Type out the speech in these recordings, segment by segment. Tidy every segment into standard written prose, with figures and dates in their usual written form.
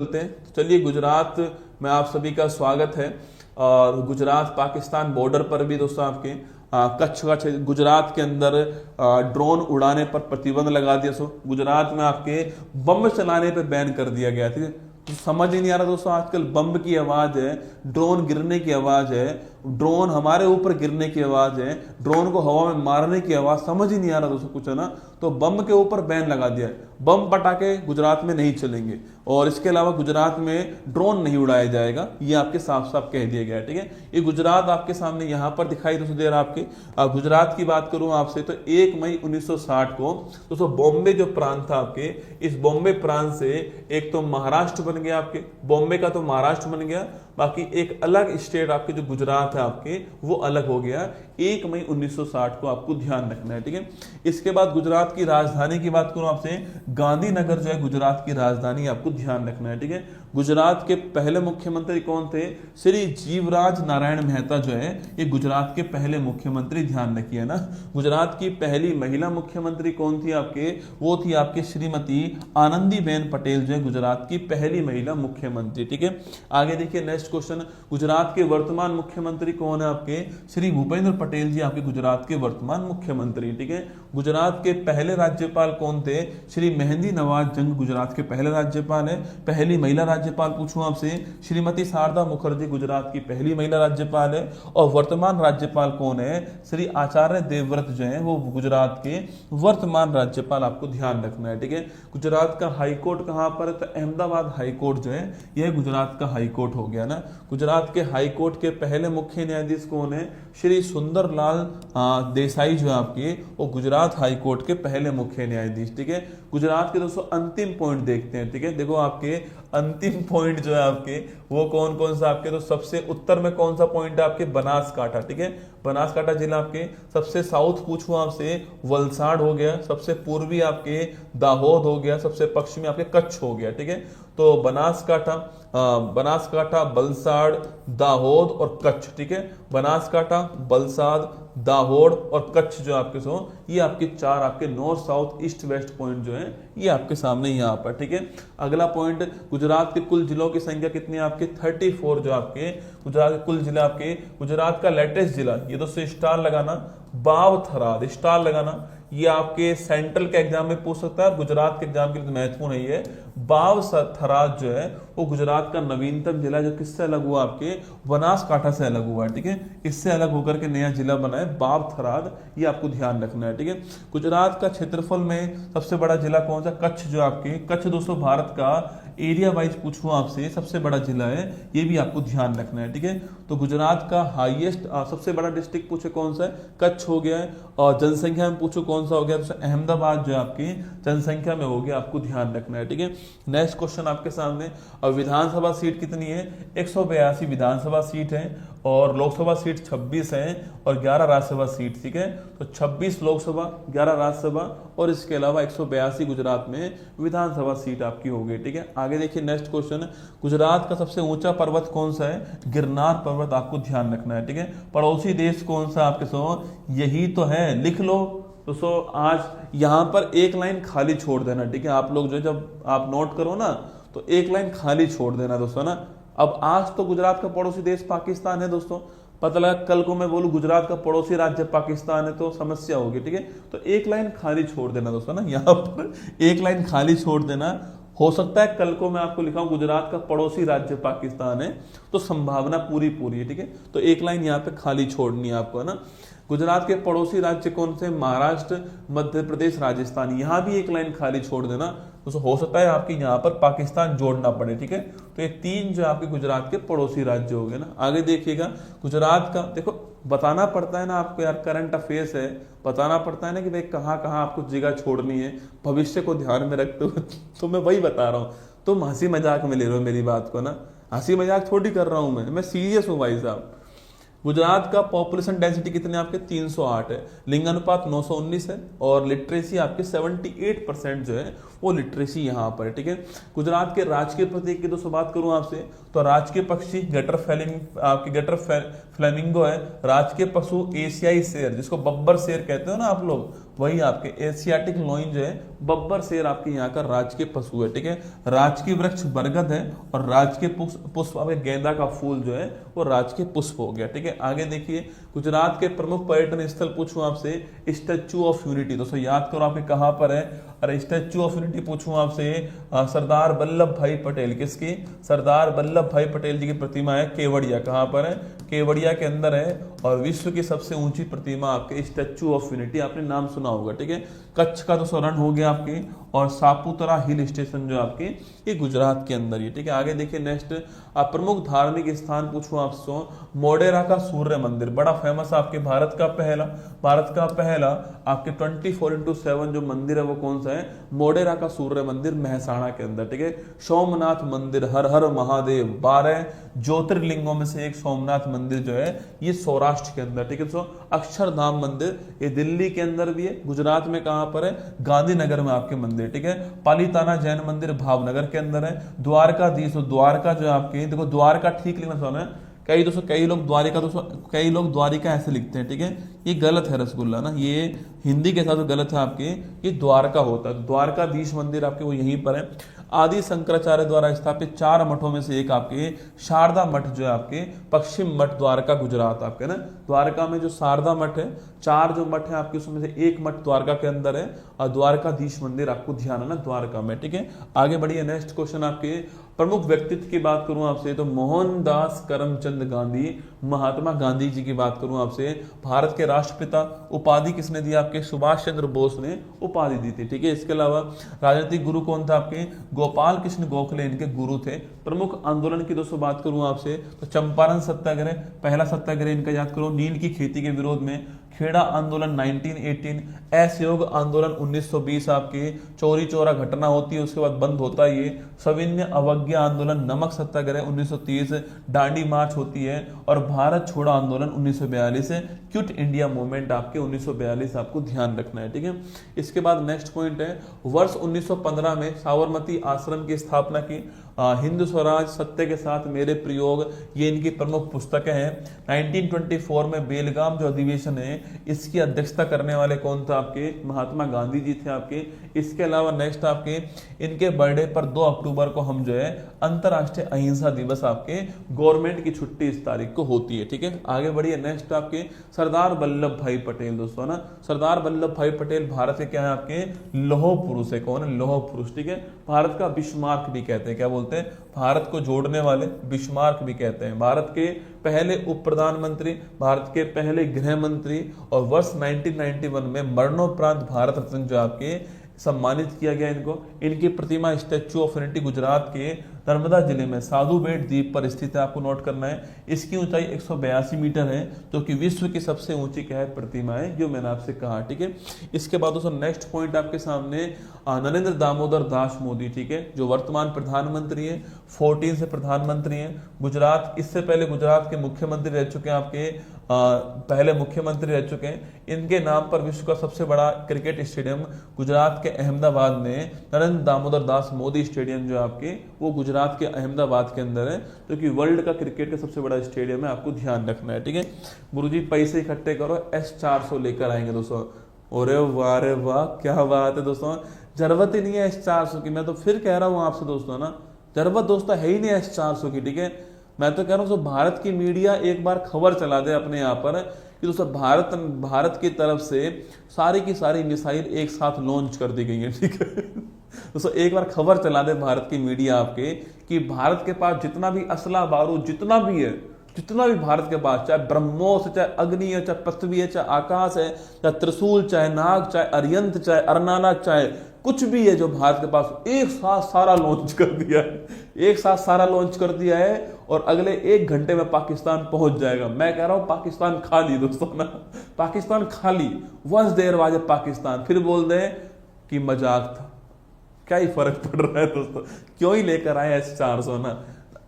बोलते हैं। तो चलिए, गुजरात में आप सभी का स्वागत है। और गुजरात पाकिस्तान बॉर्डर पर भी दोस्तों आपके कच्छ का गुजरात के अंदर ड्रोन उड़ाने पर प्रतिबंध लगा दिया। गुजरात में आपके बम चलाने पर बैन कर दिया गया। ठीक है, तो समझ ही नहीं आ रहा दोस्तों, आजकल बम की आवाज है, ड्रोन गिरने की आवाज है, ड्रोन हमारे ऊपर गिरने की आवाज है, ड्रोन को हवा में मारने की आवाज, समझ ही नहीं आ रहा दोस्तों कुछ, है ना। तो बम के ऊपर बैन लगा दिया है। बम पटाखे गुजरात में नहीं चलेंगे और इसके अलावा गुजरात में ड्रोन नहीं उड़ाया जाएगा, ये आपके साफ साफ कह दिया गया है। ठीक है, ये गुजरात आपके सामने यहाँ पर दिखाई दोस्तों दे रहा है आपके। गुजरात की बात करूं आपसे तो 1 मई 1960 को दोस्तों बॉम्बे जो प्रांत था आपके, इस बॉम्बे प्रांत से एक तो महाराष्ट्र बन गया आपके, बॉम्बे का तो महाराष्ट्र बन गया, बाकी एक अलग स्टेट आपके जो गुजरात है आपके वो अलग हो गया 1 मई 1960 को, आपको ध्यान रखना है। ठीक है, इसके बाद गुजरात की राजधानी की बात करूं आपसे, गांधीनगर जो है गुजरात की राजधानी, आपको ध्यान रखना है। ठीक है, गुजरात के पहले मुख्यमंत्री कौन थे? श्री जीवराज नारायण मेहता जो है ये गुजरात के पहले मुख्यमंत्री, ध्यान रखिए ना। गुजरात की पहली महिला मुख्यमंत्री कौन थी आपके? वो थी आपके श्रीमती आनंदीबेन पटेल जो है गुजरात की पहली महिला मुख्यमंत्री। ठीक है, आगे देखिए नेक्स्ट क्वेश्चन, गुजरात के वर्तमान मुख्यमंत्री कौन है आपके? श्री भूपेंद्र पटेल जी आपके गुजरात के वर्तमान मुख्यमंत्री। ठीक है, गुजरात के पहले राज्यपाल कौन थे? श्री मेहंदी नवाज जंग गुजरात के पहले राज्यपाल है। पहली महिला राज्यपाल पूछूं आपसे, श्रीमती शारदा मुखर्जी गुजरात की पहली महिला राज्यपाल है। और वर्तमान राज्यपाल कौन है? श्री आचार्य देवव्रत जो है वो गुजरात के वर्तमान राज्यपाल, आपको ध्यान रखना है। ठीक है, गुजरात का हाई कोर्ट कहां पर? तो अहमदाबाद हाई कोर्ट जो है यह गुजरात का हाई कोर्ट हो गया ना। गुजरात के हाई कोर्ट के पहले मुख्य न्यायाधीश कौन है? श्री सुंदरलाल देसाई जो है आपके वो गुजरात हाई कोर्ट के पहले मुख्य न्यायाधीश। ठीक है, गुजरात के दोस्तों अंतिम पॉइंट देखते हैं। ठीक है, देखो आपके अंतिम पॉइंट जो है आपके वो कौन कौन सा आपके, तो सबसे उत्तर में कौन सा पॉइंट है आपके? बनासकाठा। ठीक है, बनासकाठा जिला आपके, सबसे साउथ पूछूं आपसे वलसाड़ हो गया, सबसे पूर्वी आपके दाहोद हो गया, सबसे पश्चिमी आपके कच्छ हो गया। ठीक है, तो बनासकाठा, वलसाड़, दाहोद और कच्छ। ठीक है, बनासकाठा, वलसाड़, दाहोद और कच्छ जो आपके सो ये आपके चार आपके north south east west point जो है ये आपके सामने यहाँ पर। ठीक है, अगला पॉइंट, गुजरात के कुल जिलों की संख्या कितनी है आपके? 34 जो आपके गुजरात के कुल जिला आपके। गुजरात का लेटेस्ट जिला, ये दोस्तों स्टार लगाना, बावथराद, स्टार लगाना, ये आपके सेंट्रल के एग्जाम में पूछ सकता है, गुजरात के एग्जाम के लिए महत्वपूर्ण है। ये बावथराद जो है वो गुजरात का नवीनतम जिला, जो किससे अलग हुआ? आपके बनासकाठा से अलग हुआ है। ठीक है, इससे अलग होकर के नया जिला बना है बावथराद, ये आपको ध्यान रखना है। ठीक है, गुजरात का क्षेत्रफल में सबसे बड़ा जिला कौन सा? कच्छ जो आपके, कच्छ दोस्तों भारत का एरिया वाइज पूछूं आपसे सबसे बड़ा जिला है, ये भी आपको ध्यान रखना है। ठीक है, तो गुजरात का हाईएस्ट सबसे बड़ा डिस्ट्रिक्ट पूछे कौन सा है? कच्छ हो गया है। और जनसंख्या में पूछो कौन सा हो गया? तो अहमदाबाद जो है आपकी जनसंख्या में हो गया, आपको ध्यान रखना है। ठीक है, नेक्स्ट क्वेश्चन आपके सामने, और विधानसभा सीट कितनी है? 182 विधानसभा सीट है और लोकसभा सीट 26 है और 11 राज्यसभा सीट। ठीक है, तो 26 लोकसभा, 11 राज्यसभा और इसके अलावा 182 गुजरात में विधानसभा सीट आपकी हो गई। ठीक है, आगे देखिए नेक्स्ट क्वेश्चन, गुजरात का सबसे ऊंचा पर्वत कौन सा है? गिरनार पर्वत, आपको ध्यान रखना है। ठीक है, पड़ोसी देश कौन सा आपके सो? यही तो है, लिख लो दोस्तों। आज यहां पर एक लाइन खाली छोड़ देना। ठीक है, आप लोग जो जब आप नोट करो ना तो एक लाइन खाली छोड़ देना दोस्तों ना। अब आज तो गुजरात का पड़ोसी देश पाकिस्तान है दोस्तों, पता लगा कल को मैं बोलूं गुजरात का पड़ोसी राज्य पाकिस्तान है तो समस्या होगी। ठीक है, तो एक लाइन खाली छोड़ देना दोस्तों ना, यहाँ पर एक लाइन खाली छोड़ देना। हो सकता है कल को मैं आपको लिखाऊं गुजरात का पड़ोसी राज्य पाकिस्तान है, तो संभावना पूरी पूरी है। ठीक है, तो एक लाइन यहाँ पे खाली छोड़नी है आपको, है ना। गुजरात के पड़ोसी राज्य कौन से? महाराष्ट्र, मध्य प्रदेश, राजस्थान, यहाँ भी एक लाइन खाली छोड़ देना। तो हो सकता है आपके यहाँ पर पाकिस्तान जोड़ना पड़े। ठीक है, तो ये 3 जो आपके गुजरात के पड़ोसी राज्य हो गए ना। आगे देखिएगा, गुजरात का देखो बताना पड़ता है ना आपको यार, करंट अफेयर्स है, बताना पड़ता है ना कि भाई कहाँ कहाँ आपको जगह छोड़नी है भविष्य को ध्यान में रखते हुए। तो मैं वही बता रहा हूँ, तुम हंसी मजाक में ले रहे हो मेरी बात को ना, हंसी मजाक थोड़ी कर रहा हूँ मैं सीरियस हूँ भाई साहब। गुजरात का पॉपुलेशन डेंसिटी कितने आपके? 308 है, लिंगानुपात 919 है और लिटरेसी आपके 78% जो है वो लिटरेसी यहाँ पर है, ठीक है। गुजरात के राजकीय प्रतीक की दोस्तों बात करूं आपसे, तो राजकीय पक्षी गटर फ्लेमिंगो है। राजकीय पशु एशियाई शेर, जिसको बब्बर शेर कहते हो ना आप लोग, वही आपके एशियाटिक लोइन जो है बब्बर शेर आपके यहाँ का राजकीय पशु है, ठीक है। राजकीय वृक्ष बरगद है और राजकीय पुष्प आपके गेंदा का फूल जो है वो राजकीय पुष्प हो गया, ठीक है। आगे देखिए, गुजरात के प्रमुख पर्यटन स्थल पूछूं आपसे, स्टैच्यू ऑफ यूनिटी, दोस्तों याद करो आपके कहां पर है। अरे स्टैच्यू ऑफ यूनिटी पूछूं आपसे, सरदार वल्लभ भाई पटेल, किसकी, सरदार वल्लभ भाई पटेल जी की प्रतिमा है केवड़िया, कहां पर है, केवड़िया के अंदर है। और विश्व की सबसे ऊंची प्रतिमा आपके स्टैच्यू ऑफ यूनिटी, आपने नाम सुना होगा, ठीक है। कच्छ का दोस्तों रण हो गया आपके, और सापुतारा हिल स्टेशन जो आपके ये गुजरात के अंदर ही, ठीक है। आगे देखिए नेक्स्ट, प्रमुख धार्मिक स्थान पूछूं आपसे, मोढेरा का सूर्य मंदिर, बड़ा फेमस आपके भारत का पहला आपके 24x7 जो मंदिर है वो कौन सा है, मोढेरा का सूर्य मंदिर महसाणा के अंदर, ठीक है। सोमनाथ मंदिर, हर हर महादेव, 12 ज्योतिर्लिंगों में से एक सोमनाथ मंदिर जो है ये सौराष्ट्र के अंदर, ठीक है। तो अक्षरधाम मंदिर ये दिल्ली के अंदर भी है, गुजरात में कहां पर है, गांधीनगर में आपके मंदिर, ठीक है। पालीताना जैन मंदिर भावनगर के अंदर है। द्वारकाधीश, द्वारका जो आपके, देखो द्वारका ठीक लिखना सुना है, कई लोग द्वारिका ऐसे लिखते हैं, ठीक है, ये गलत है रसगुल्ला ना, ये हिंदी के साथ गलत है आपके, ये द्वारका होता है। द्वारकाधीश मंदिर आपके वो यहीं पर है। आदि शंकराचार्य द्वारा स्थापित 4 मठों में से एक आपके शारदा मठ जो है आपके पश्चिम मठ द्वारका गुजरात आपके ना, द्वारका में जो शारदा मठ है, 4 जो मठ है आपके उसमें से एक मठ द्वारका के अंदर है, और द्वारकाधीश मंदिर आपको ध्यान है ना द्वारका में, ठीक है। आगे बढ़िए, नेक्स्ट क्वेश्चन आपके प्रमुख व्यक्तित्व की बात करूं आपसे, तो मोहनदास करमचंद गांधी, महात्मा गांधी जी की बात करूं आपसे, भारत के राष्ट्रपिता उपाधि किसने दी, आपके सुभाष चंद्र बोस ने उपाधि दी थी, ठीक है। इसके अलावा राजनीतिक गुरु कौन था आपके, गोपाल कृष्ण गोखले इनके गुरु थे। प्रमुख आंदोलन की दोस्तों बात करूं आपसे, तो चंपारण सत्याग्रह, पहला सत्याग्रह इनका याद करो, नील की खेती के विरोध में। खेड़ा आंदोलन 1918, असहयोग आंदोलन 1920 आपके, चौरी चौरा घटना होती है उसके बाद बंद होता है ये। सविनय अवज्ञा आंदोलन, नमक सत्याग्रह 1930, दांडी मार्च होती है, और भारत छोड़ो आंदोलन 1942 है। क्विट इंडिया मूवमेंट आपके 1942 आपको ध्यान रखना है, ठीक है। इसके बाद नेक्स्ट पॉइंट है, वर्ष 1915 में साबरमती आश्रम की स्थापना की। हिंदू स्वराज, सत्य के साथ मेरे प्रयोग, ये इनकी प्रमुख पुस्तकें हैं। 1924 में बेलगाम जो अधिवेशन है इसकी अध्यक्षता करने वाले कौन था आपके, महात्मा गांधी जी थे आपके। इसके अलावा नेक्स्ट आपके इनके बर्थडे पर 2 अक्टूबर को हम जो है अंतरराष्ट्रीय अहिंसा दिवस आपके गवर्नमेंट की छुट्टी इस तारीख को होती है, ठीक है। आगे बढ़िए, नेक्स्ट आपके सरदार वल्लभ भाई पटेल, दोस्तों ना सरदार वल्लभ भाई पटेल भारत के क्या है आपके लौह पुरुष है, कौन है, लौह पुरुष, ठीक है। भारत का बिस्मार्क भी कहते हैं, क्या बोलते हैं, भारत को जोड़ने वाले बिस्मार्क भी कहते हैं। भारत के पहले उप प्रधानमंत्री, भारत के पहले गृह मंत्री, और वर्ष 1991 में मरणोपरांत भारत रत्न जो आपके सम्मानित किया गया इनको। इनकी प्रतिमा स्टैच्यू ऑफ यूनिटी गुजरात के नर्मदा जिले में साधु बेट द्वीप पर स्थित है, आपको नोट करना है। इसकी ऊंचाई 182 मीटर है, जो कि विश्व की सबसे ऊंची क्या है प्रतिमा है, जो मैंने आपसे कहा, ठीक है। इसके बाद दोस्तों नेक्स्ट पॉइंट आपके सामने नरेंद्र दामोदर दास मोदी, ठीक है, जो वर्तमान प्रधानमंत्री है, 14 से प्रधानमंत्री हैं। गुजरात, इससे पहले गुजरात के मुख्यमंत्री रह चुके हैं आपके, पहले मुख्यमंत्री रह चुके हैं। इनके नाम पर विश्व का सबसे बड़ा क्रिकेट स्टेडियम गुजरात के अहमदाबाद में नरेंद्र दामोदर दास मोदी स्टेडियम जो आपके वो गुजरात के अहमदाबाद के अंदर है, जो कि वर्ल्ड का क्रिकेट का सबसे बड़ा स्टेडियम है, आपको ध्यान रखना है, ठीक है। गुरुजी पैसे इकट्ठे करो, S400 लेकर आएंगे दोस्तों। अरे वाह रे वाह, क्या बात है दोस्तों, जरूरत ही नहीं है S400 की, मैं तो फिर कह रहा हूँ आपसे दोस्तों ना, जरूरत दोस्तों है ही नहीं S400 की, ठीक है। मैं तो कह रहा हूँ भारत की मीडिया एक बार खबर चला दे अपने यहाँ पर कि दोस्तों भारत की तरफ से सारी की सारी मिसाइल एक साथ लॉन्च कर दी गई है, ठीक है। दोस्तों एक बार खबर चला दे भारत की मीडिया आपके कि भारत के पास जितना भी असला बारूद जितना भी है, जितना भी भारत के पास, चाहे ब्रह्मोस है, चाहे अग्नि है, चाहे पृथ्वी है, चाहे आकाश है, चाहे त्रिशूल, चाहे नाग, चाहे अरियंत, चाहे अरनाला, चाहे कुछ भी है जो भारत के पास, एक साथ सारा लॉन्च कर दिया है, एक साथ सारा लॉन्च कर दिया है, और अगले 1 घंटे में पाकिस्तान पहुंच जाएगा। मैं कह रहा हूं पाकिस्तान खाली दोस्तों ना, पाकिस्तान खाली। वंस देर बाद पाकिस्तान फिर बोल दे कि मजाक था, क्या ही फर्क पड़ रहा है दोस्तों, क्यों ही लेकर आए S400 ना।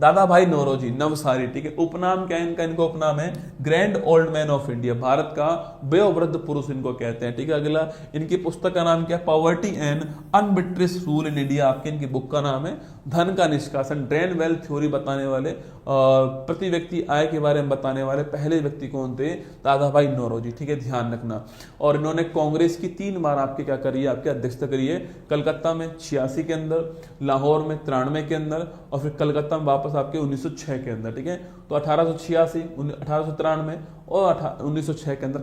दादा भाई नौरोजी नवसारी, ठीक है। उपनाम क्या है इनका? इनको उपनाम है grand old man of India, Bharat का वयोवृद्ध पुरुष इनको कहते हैं, ठीक है। अगला इनकी पुस्तक का नाम क्या? Poverty and unbritish rule in India, आपके इनकी बुक का नाम है। धन का निष्कासन, ड्रेन वेल्थ थ्योरी बताने वाले, प्रति व्यक्ति आय के बारे में बताने वाले पहले व्यक्ति कौन थे? दादा भाई नौरोजी, ठीक है, ध्यान रखना। और इन्होंने कांग्रेस की 3 बार आपके क्या करी है? आपकी अध्यक्षता करी है। कलकत्ता में 86 के अंदर, लाहौर में 93 के अंदर, और फिर कलकत्ता में वापस आपके 1906 के अंदर, ठीक है। तो 1886, 1893 और 1906 के अंदर